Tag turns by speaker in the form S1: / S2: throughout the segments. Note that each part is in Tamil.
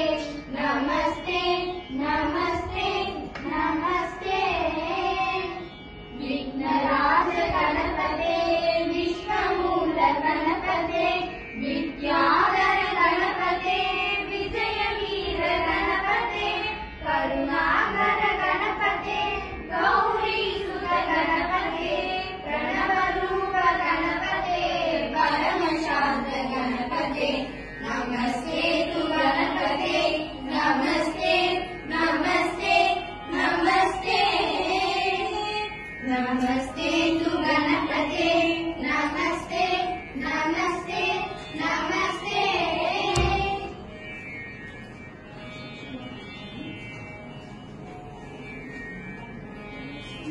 S1: नमस्ते नमस्ते नमस्ते विघ्नराज गणपते विश्वमूल गणपते विद्याधर गणपते विजयवीर गणपते करुणाकर गणपते गौरीसुत गणपते प्रणवरूप गणपते परमशान्त गणपते नमस्ते तु गणपते नमस्ते नमस्ते नमस्ते नमस्ते तु गणपते नमस्ते नमस्ते नमस्ते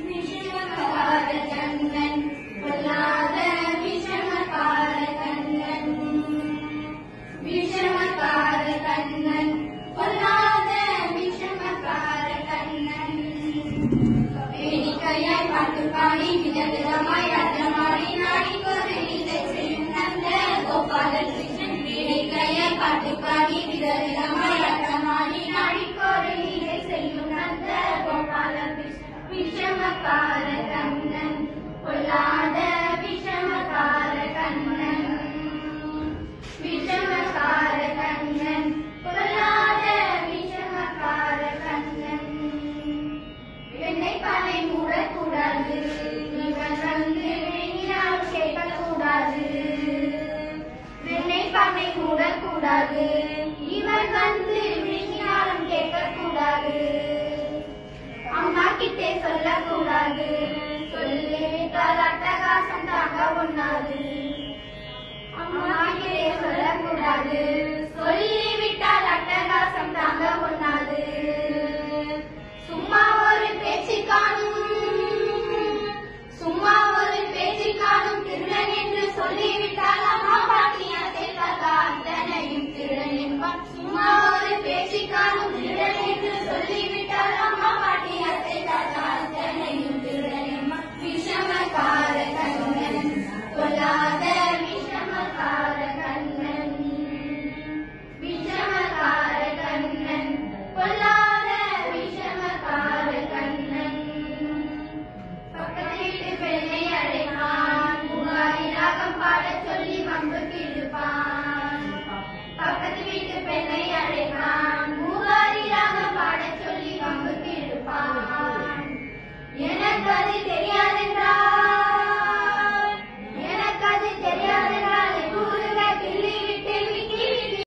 S1: विषमकार कन्नन प्रह्लाद विषमकार कन्नन विषमकार कन्नन प्रह्लाद विषमकार कन्नन வேடிக்கையாய் பாட்டு பாடி விதவிதமாய் ராஜமாடி நாடி கோரிலை செய்யும் நந்த கோபால கிருஷ்ணன் வேடிக்கையாய் பாட்டு பாடி விதவிதமாய் ராஜமாடி நாடி கோரிலை செய்யும் நந்த கோபால கிருஷ்ணன் விஷமக்கார கண்ணன் பொல்லாத விஷமக்கார கண்ணன் விஷமக்கார கண்ணன் பொல்லாத விஷமக்கார கண்ணன் வெண்ணை பானை மூடக்கூடாது இவன் வந்து வேணினால் கேட்கக்கூடாது வெண்ணை பானை மூடக்கூடாது இவன் வந்து வேணினாலும் கேட்கக்கூடாது அம்மா கிட்டே சொல்லக்கூடாது சொல்லிவிட்டால் அட்டகாசம் தாங்க ஒண்ணாது அம்மா கிட்டே சொல்லக்கூடாது சொல்லிவிட்டால் அட்டகாசம் தாங்க ஒண்ணாது சும்மா ஒரு பேச்சு காணும் திருடன் என்று சொல்லிவிட்டால் அம்மா பாட்டியா சேர்த்தாக்கா அத்தனையும் திருடன் என்பான் சும்மா ஒரு பேச்சு காணும் திருடன்